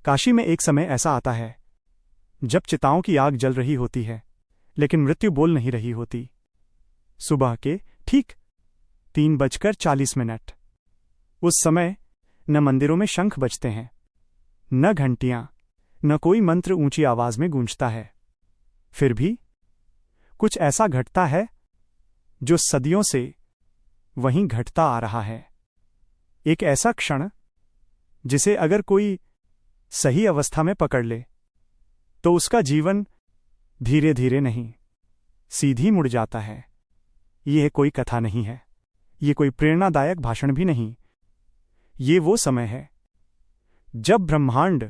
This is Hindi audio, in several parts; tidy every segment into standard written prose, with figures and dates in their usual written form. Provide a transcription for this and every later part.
काशी में एक समय ऐसा आता है जब चिताओं की आग जल रही होती है, लेकिन मृत्यु बोल नहीं रही होती। सुबह के ठीक 3:40 उस समय न मंदिरों में शंख बजते हैं, न घंटियां, न कोई मंत्र ऊंची आवाज में गूंजता है। फिर भी कुछ ऐसा घटता है जो सदियों से वहीं घटता आ रहा है। एक ऐसा क्षण जिसे अगर कोई सही अवस्था में पकड़ ले तो उसका जीवन धीरे धीरे नहीं, सीधी मुड़ जाता है। यह कोई कथा नहीं है, ये कोई प्रेरणादायक भाषण भी नहीं। ये वो समय है जब ब्रह्मांड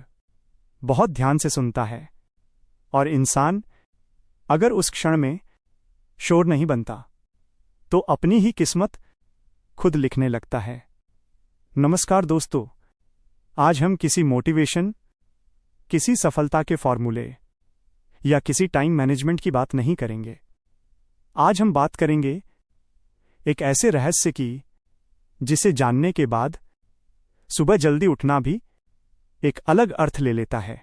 बहुत ध्यान से सुनता है और इंसान अगर उस क्षण में शोर नहीं बनता तो अपनी ही किस्मत खुद लिखने लगता है। नमस्कार दोस्तों, आज हम किसी मोटिवेशन, किसी सफलता के फॉर्मूले या किसी टाइम मैनेजमेंट की बात नहीं करेंगे। आज हम बात करेंगे एक ऐसे रहस्य की जिसे जानने के बाद सुबह जल्दी उठना भी एक अलग अर्थ ले लेता है।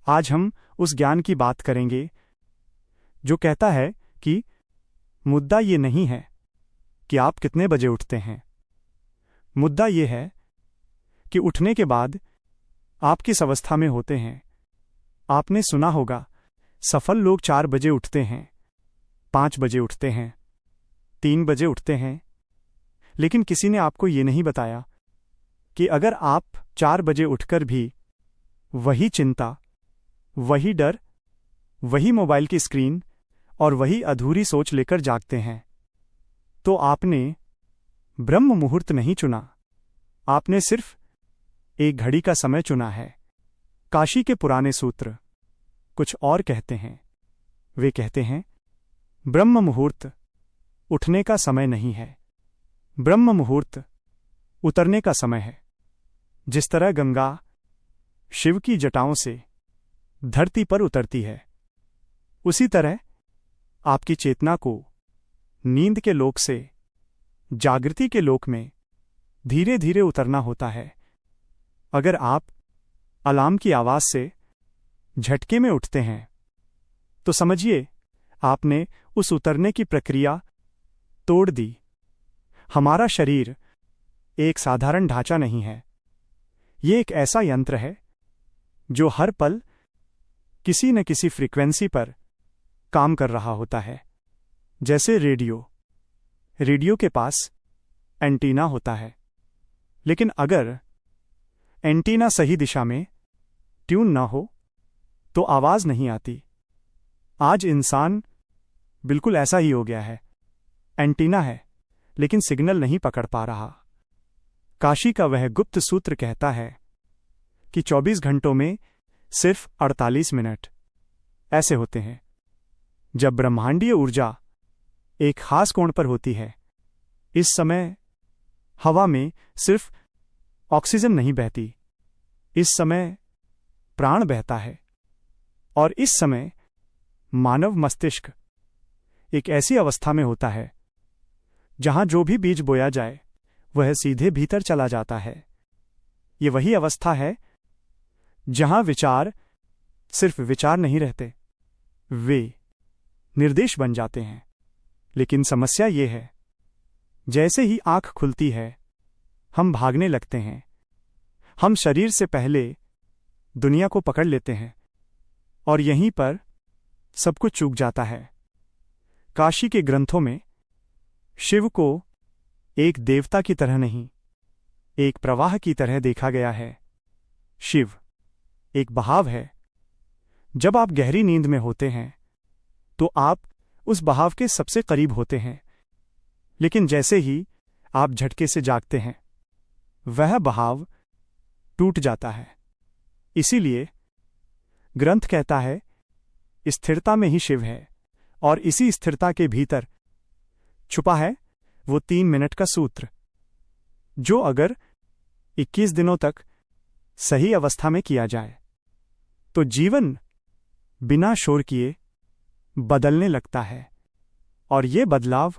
आज हम उस ज्ञान की बात करेंगे जो कहता है कि मुद्दा ये नहीं है कि आप कितने बजे उठते हैं, मुद्दा ये है कि उठने के बाद आप किस अवस्था में होते हैं। आपने सुना होगा सफल लोग 4 बजे उठते हैं, 5 बजे उठते हैं, 3 बजे उठते हैं, लेकिन किसी ने आपको ये नहीं बताया कि अगर आप 4 बजे उठकर भी वही चिंता, वही डर, वही मोबाइल की स्क्रीन और वही अधूरी सोच लेकर जागते हैं तो आपने ब्रह्म मुहूर्त नहीं चुना, आपने सिर्फ एक घड़ी का समय चुना है। काशी के पुराने सूत्र कुछ और कहते हैं। वे कहते हैं ब्रह्म मुहूर्त उठने का समय नहीं है, ब्रह्म मुहूर्त उतरने का समय है। जिस तरह गंगा शिव की जटाओं से धरती पर उतरती है, उसी तरह आपकी चेतना को नींद के लोक से जागृति के लोक में धीरे धीरे उतरना होता है। अगर आप अलार्म की आवाज से झटके में उठते हैं तो समझिए आपने उस उतरने की प्रक्रिया तोड़ दी। हमारा शरीर एक साधारण ढांचा नहीं है, ये एक ऐसा यंत्र है जो हर पल किसी न किसी फ्रीक्वेंसी पर काम कर रहा होता है। जैसे रेडियो के पास एंटीना होता है, लेकिन अगर एंटीना सही दिशा में ट्यून ना हो तो आवाज नहीं आती। आज इंसान बिल्कुल ऐसा ही हो गया है, एंटीना है लेकिन सिग्नल नहीं पकड़ पा रहा। काशी का वह गुप्त सूत्र कहता है कि 24 घंटों में सिर्फ 48 मिनट ऐसे होते हैं जब ब्रह्मांडीय ऊर्जा एक खास कोण पर होती है। इस समय हवा में सिर्फ ऑक्सीजन नहीं बहती, इस समय प्राण बहता है। और इस समय मानव मस्तिष्क एक ऐसी अवस्था में होता है जहां जो भी बीज बोया जाए वह सीधे भीतर चला जाता है। ये वही अवस्था है जहां विचार सिर्फ विचार नहीं रहते, वे निर्देश बन जाते हैं। लेकिन समस्या ये है, जैसे ही आंख खुलती है हम भागने लगते हैं, हम शरीर से पहले दुनिया को पकड़ लेते हैं और यहीं पर सब कुछ चूक जाता है। काशी के ग्रंथों में शिव को एक देवता की तरह नहीं, एक प्रवाह की तरह देखा गया है। शिव एक बहाव है। जब आप गहरी नींद में होते हैं तो आप उस बहाव के सबसे करीब होते हैं, लेकिन जैसे ही आप झटके से जागते हैं वह बहाव टूट जाता है। इसीलिए ग्रंथ कहता है स्थिरता में ही शिव है, और इसी स्थिरता के भीतर छुपा है वो 3 मिनट का सूत्र जो अगर 21 दिनों तक सही अवस्था में किया जाए तो जीवन बिना शोर किए बदलने लगता है। और यह बदलाव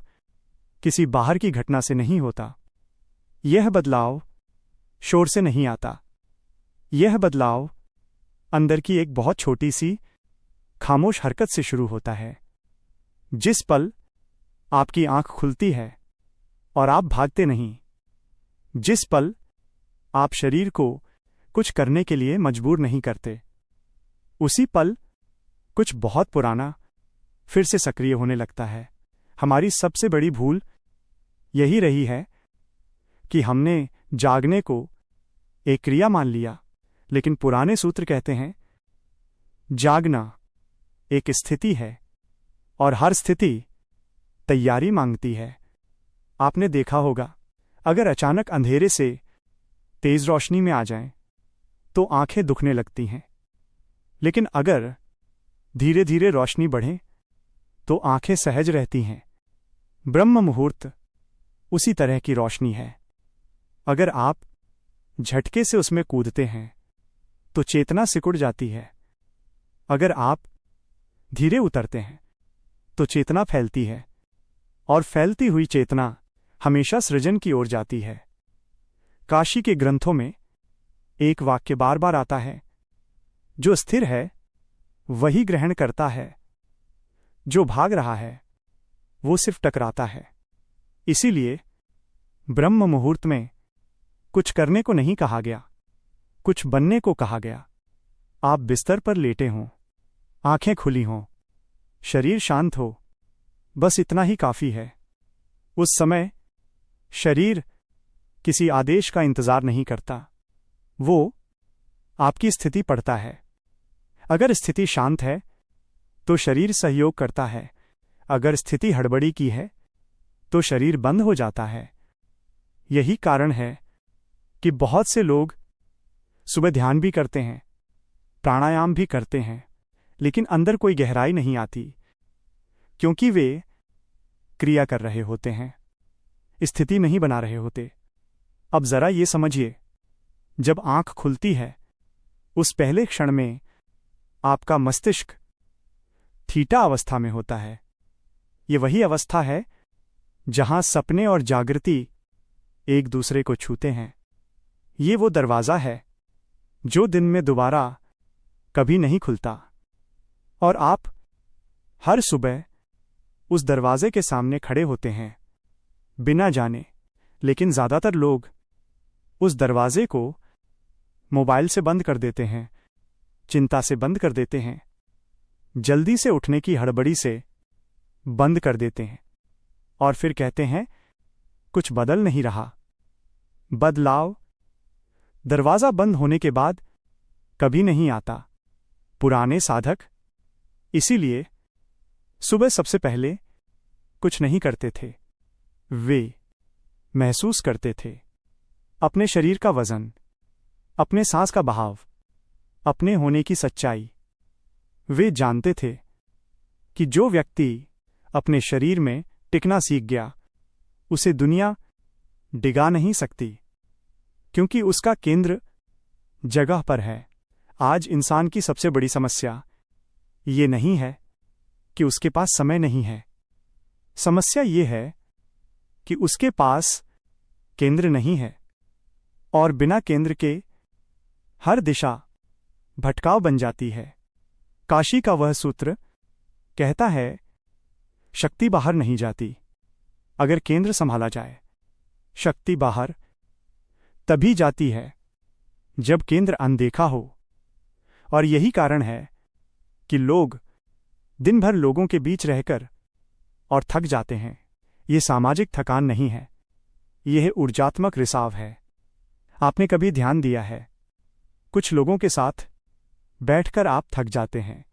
किसी बाहर की घटना से नहीं होता, यह बदलाव शोर से नहीं आता, यह बदलाव अंदर की एक बहुत छोटी सी खामोश हरकत से शुरू होता है। जिस पल आपकी आंख खुलती है और आप भागते नहीं, जिस पल आप शरीर को कुछ करने के लिए मजबूर नहीं करते, उसी पल कुछ बहुत पुराना फिर से सक्रिय होने लगता है। हमारी सबसे बड़ी भूल यही रही है कि हमने जागने को एक क्रिया मान लिया, लेकिन पुराने सूत्र कहते हैं जागना एक स्थिति है और हर स्थिति तैयारी मांगती है। आपने देखा होगा, अगर अचानक अंधेरे से तेज रोशनी में आ जाएं, तो आंखें दुखने लगती हैं, लेकिन अगर धीरे धीरे रोशनी बढ़े तो आंखें सहज रहती हैं। ब्रह्म मुहूर्त उसी तरह की रोशनी है। अगर आप झटके से उसमें कूदते हैं तो चेतना सिकुड़ जाती है। अगर आप धीरे उतरते हैं तो चेतना फैलती है, और फैलती हुई चेतना हमेशा सृजन की ओर जाती है। काशी के ग्रंथों में एक वाक्य बार बार आता है, जो स्थिर है वही ग्रहण करता है, जो भाग रहा है वो सिर्फ टकराता है। इसीलिए ब्रह्म मुहूर्त में कुछ करने को नहीं कहा गया, कुछ बनने को कहा गया। आप बिस्तर पर लेटे हों, आंखें खुली हों, शरीर शांत हो, बस इतना ही काफी है। उस समय शरीर किसी आदेश का इंतजार नहीं करता, वो आपकी स्थिति पढ़ता है। अगर स्थिति शांत है तो शरीर सहयोग करता है, अगर स्थिति हड़बड़ी की है तो शरीर बंद हो जाता है। यही कारण है कि बहुत से लोग सुबह ध्यान भी करते हैं, प्राणायाम भी करते हैं, लेकिन अंदर कोई गहराई नहीं आती, क्योंकि वे क्रिया कर रहे होते हैं, स्थिति नहीं बना रहे होते। अब जरा ये समझिए, जब आंख खुलती है उस पहले क्षण में आपका मस्तिष्क थीटा अवस्था में होता है। ये वही अवस्था है जहां सपने और जागृति एक दूसरे को छूते हैं। ये वो दरवाज़ा है जो दिन में दोबारा कभी नहीं खुलता, और आप हर सुबह उस दरवाजे के सामने खड़े होते हैं बिना जाने। लेकिन ज़्यादातर लोग उस दरवाजे को मोबाइल से बंद कर देते हैं, चिंता से बंद कर देते हैं, जल्दी से उठने की हड़बड़ी से बंद कर देते हैं, और फिर कहते हैं कुछ बदल नहीं रहा। बदलाव दरवाज़ा बंद होने के बाद कभी नहीं आता। पुराने साधक इसीलिए सुबह सबसे पहले कुछ नहीं करते थे, वे महसूस करते थे अपने शरीर का वजन, अपने सांस का बहाव, अपने होने की सच्चाई। वे जानते थे कि जो व्यक्ति अपने शरीर में टिकना सीख गया, उसे दुनिया डिगा नहीं सकती, क्योंकि उसका केंद्र जगह पर है। आज इंसान की सबसे बड़ी समस्या ये नहीं है कि उसके पास समय नहीं है, समस्या ये है कि उसके पास केंद्र नहीं है, और बिना केंद्र के हर दिशा भटकाव बन जाती है। काशी का वह सूत्र कहता है, शक्ति बाहर नहीं जाती, अगर केंद्र संभाला जाए। शक्ति बाहर तभी जाती है जब केंद्र अनदेखा हो, और यही कारण है कि लोग दिन भर लोगों के बीच रहकर और थक जाते हैं। ये सामाजिक थकान नहीं है, यह ऊर्जात्मक रिसाव है। आपने कभी ध्यान दिया है, कुछ लोगों के साथ बैठकर आप थक जाते हैं,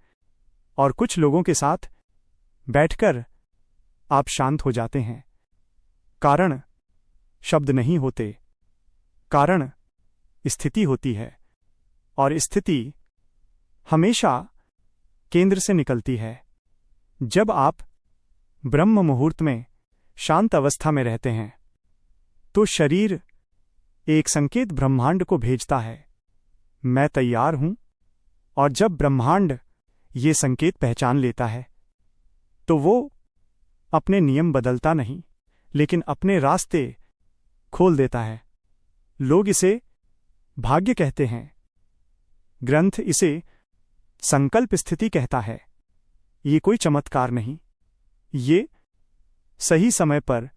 और कुछ लोगों के साथ बैठकर आप शांत हो जाते हैं। कारण शब्द नहीं होते, कारण स्थिति होती है, और स्थिति हमेशा केंद्र से निकलती है। जब आप ब्रह्म मुहूर्त में शांत अवस्था में रहते हैं तो शरीर एक संकेत ब्रह्मांड को भेजता है, मैं तैयार हूं। और जब ब्रह्मांड ये संकेत पहचान लेता है तो वो अपने नियम बदलता नहीं, लेकिन अपने रास्ते खोल देता है। लोग इसे भाग्य कहते हैं, ग्रंथ इसे संकल्प स्थिति कहता है। ये कोई चमत्कार नहीं, ये सही समय पर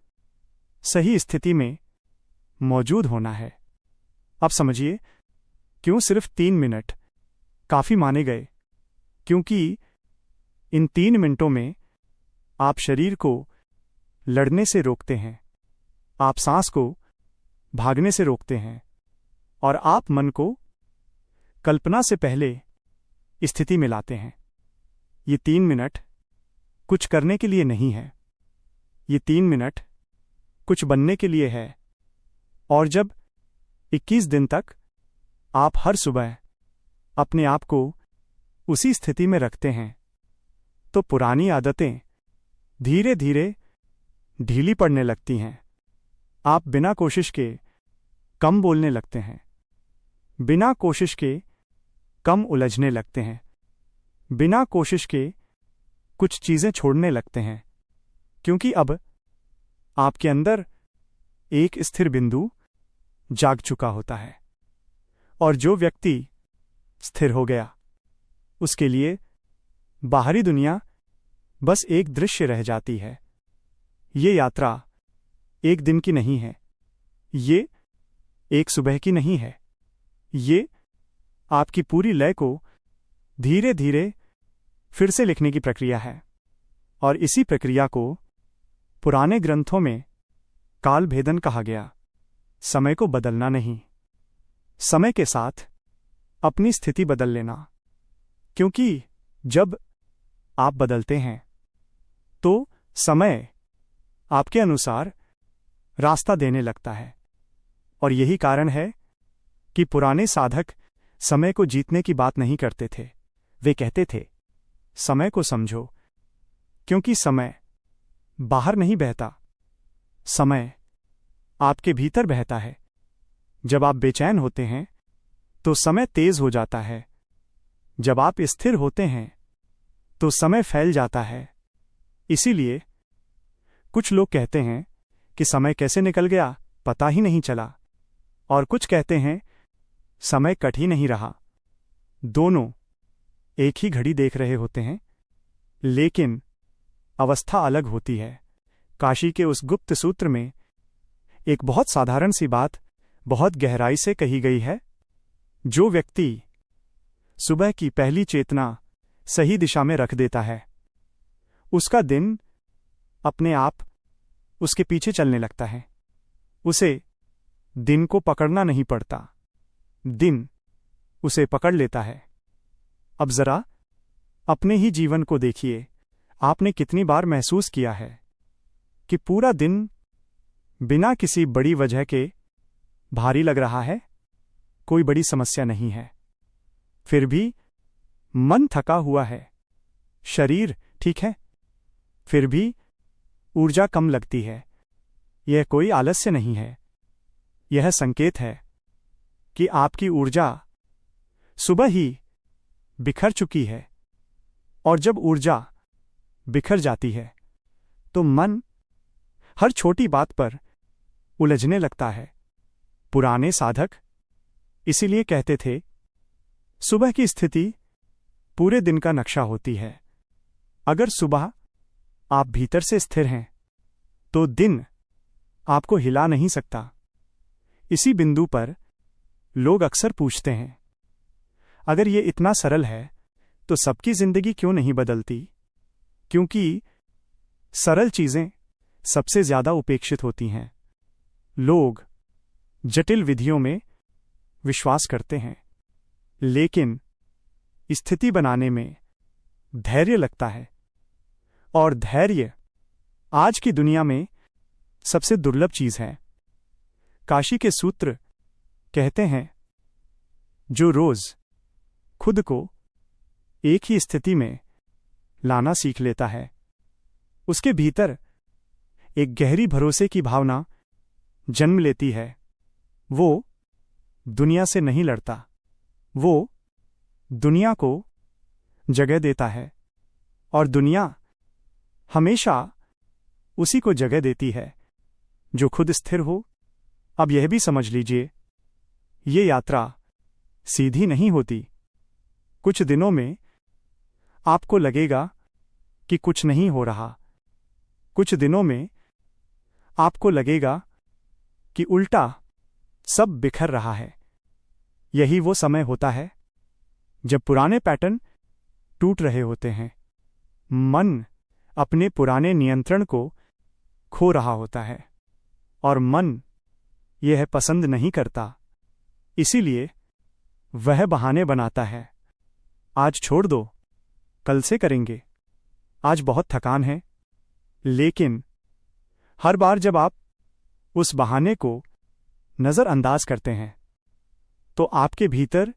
सही स्थिति में मौजूद होना है। अब समझिए क्यों सिर्फ 3 मिनट काफी माने गए, क्योंकि इन 3 मिनटों में आप शरीर को लड़ने से रोकते हैं, आप सांस को भागने से रोकते हैं और आप मन को कल्पना से पहले स्थिति में लाते हैं। ये 3 मिनट कुछ करने के लिए नहीं है, ये 3 मिनट कुछ बनने के लिए है। और जब 21 दिन तक आप हर सुबह अपने आप को उसी स्थिति में रखते हैं, तो पुरानी आदतें धीरे धीरे ढीली पड़ने लगती हैं। आप बिना कोशिश के कम बोलने लगते हैं, बिना कोशिश के कम उलझने लगते हैं, बिना कोशिश के कुछ चीजें छोड़ने लगते हैं, क्योंकि अब आपके अंदर एक स्थिर बिंदु जाग चुका होता है। और जो व्यक्ति स्थिर हो गया, उसके लिए बाहरी दुनिया बस एक दृश्य रह जाती है। ये यात्रा एक दिन की नहीं है, ये एक सुबह की नहीं है, ये आपकी पूरी लय को धीरे धीरे फिर से लिखने की प्रक्रिया है। और इसी प्रक्रिया को पुराने ग्रंथों में काल भेदन कहा गया। समय को बदलना नहीं, समय के साथ अपनी स्थिति बदल लेना, क्योंकि जब आप बदलते हैं तो समय आपके अनुसार रास्ता देने लगता है। और यही कारण है कि पुराने साधक समय को जीतने की बात नहीं करते थे, वे कहते थे समय को समझो, क्योंकि समय बाहर नहीं बहता, समय आपके भीतर बहता है। जब आप बेचैन होते हैं तो समय तेज हो जाता है, जब आप स्थिर होते हैं तो समय फैल जाता है। इसीलिए कुछ लोग कहते हैं कि समय कैसे निकल गया पता ही नहीं चला, और कुछ कहते हैं समय कट ही नहीं रहा। दोनों एक ही घड़ी देख रहे होते हैं, लेकिन अवस्था अलग होती है। काशी के उस गुप्त सूत्र में एक बहुत साधारण सी बात बहुत गहराई से कही गई है। जो व्यक्ति सुबह की पहली चेतना सही दिशा में रख देता है, उसका दिन अपने आप उसके पीछे चलने लगता है। उसे दिन को पकड़ना नहीं पड़ता, दिन उसे पकड़ लेता है। अब जरा अपने ही जीवन को देखिए, आपने कितनी बार महसूस किया है कि पूरा दिन बिना किसी बड़ी वजह के भारी लग रहा है, कोई बड़ी समस्या नहीं है, फिर भी मन थका हुआ है, शरीर ठीक है, फिर भी ऊर्जा कम लगती है। यह कोई आलस्य नहीं है, यह संकेत है कि आपकी ऊर्जा सुबह ही बिखर चुकी है। और जब ऊर्जा बिखर जाती है तो मन हर छोटी बात पर उलझने लगता है। पुराने साधक इसीलिए कहते थे, सुबह की स्थिति पूरे दिन का नक्शा होती है। अगर सुबह आप भीतर से स्थिर हैं तो दिन आपको हिला नहीं सकता। इसी बिंदु पर लोग अक्सर पूछते हैं, अगर ये इतना सरल है तो सबकी जिंदगी क्यों नहीं बदलती? क्योंकि सरल चीजें सबसे ज्यादा उपेक्षित होती हैं। लोग जटिल विधियों में विश्वास करते हैं, लेकिन स्थिति बनाने में धैर्य लगता है। और धैर्य आज की दुनिया में सबसे दुर्लभ चीज है। काशी के सूत्र कहते हैं, जो रोज खुद को एक ही स्थिति में लाना सीख लेता है, उसके भीतर एक गहरी भरोसे की भावना जन्म लेती है। वो दुनिया से नहीं लड़ता, वो दुनिया को जगह देता है, और दुनिया हमेशा उसी को जगह देती है जो खुद स्थिर हो। अब यह भी समझ लीजिए, ये यात्रा सीधी नहीं होती, कुछ दिनों में आपको लगेगा कि कुछ नहीं हो रहा। कुछ दिनों में आपको लगेगा कि उल्टा सब बिखर रहा है। यही वो समय होता है जब पुराने पैटर्न टूट रहे होते हैं। मन अपने पुराने नियंत्रण को खो रहा होता है और मन यह पसंद नहीं करता, इसीलिए वह बहाने बनाता है। आज छोड़ दो, कल से करेंगे, आज बहुत थकान है। लेकिन हर बार जब आप उस बहाने को नज़रअंदाज करते हैं तो आपके भीतर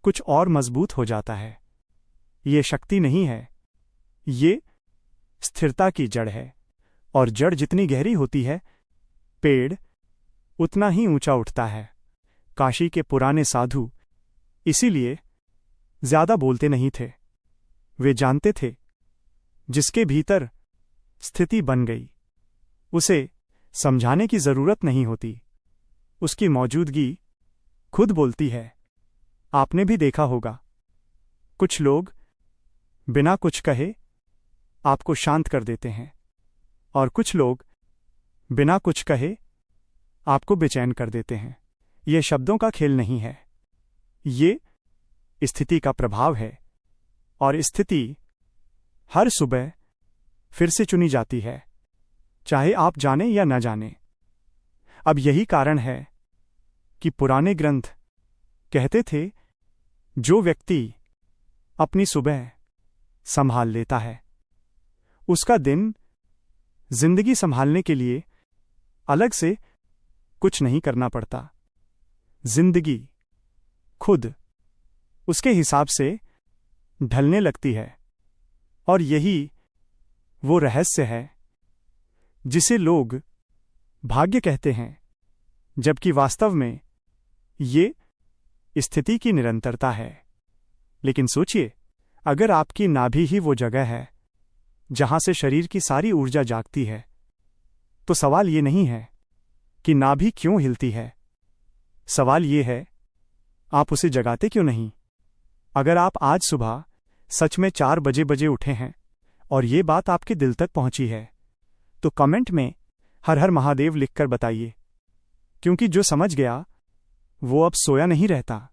कुछ और मजबूत हो जाता है। ये शक्ति नहीं है, ये स्थिरता की जड़ है, और जड़ जितनी गहरी होती है, पेड़ उतना ही ऊंचा उठता है। काशी के पुराने साधु इसीलिए ज्यादा बोलते नहीं थे। वे जानते थे जिसके भीतर स्थिति बन गई उसे समझाने की जरूरत नहीं होती, उसकी मौजूदगी खुद बोलती है। आपने भी देखा होगा, कुछ लोग बिना कुछ कहे आपको शांत कर देते हैं और कुछ लोग बिना कुछ कहे आपको बेचैन कर देते हैं। ये शब्दों का खेल नहीं है, ये स्थिति का प्रभाव है, और स्थिति हर सुबह फिर से चुनी जाती है, चाहे आप जाने या न जाने। अब यही कारण है कि पुराने ग्रंथ कहते थे, जो व्यक्ति अपनी सुबह संभाल लेता है उसका दिन जिंदगी संभालने के लिए अलग से कुछ नहीं करना पड़ता। जिंदगी खुद उसके हिसाब से ढलने लगती है, और यही वो रहस्य है जिसे लोग भाग्य कहते हैं, जबकि वास्तव में ये स्थिति की निरंतरता है। लेकिन सोचिए, अगर आपकी नाभि ही वो जगह है जहां से शरीर की सारी ऊर्जा जागती है, तो सवाल ये नहीं है कि नाभि क्यों हिलती है, सवाल ये है आप उसे जगाते क्यों नहीं। अगर आप आज सुबह सच में 4 बजे उठे हैं और ये बात आपके दिल तक पहुंची है, तो कमेंट में हर हर महादेव लिखकर बताइए, क्योंकि जो समझ गया वो अब सोया नहीं रहता।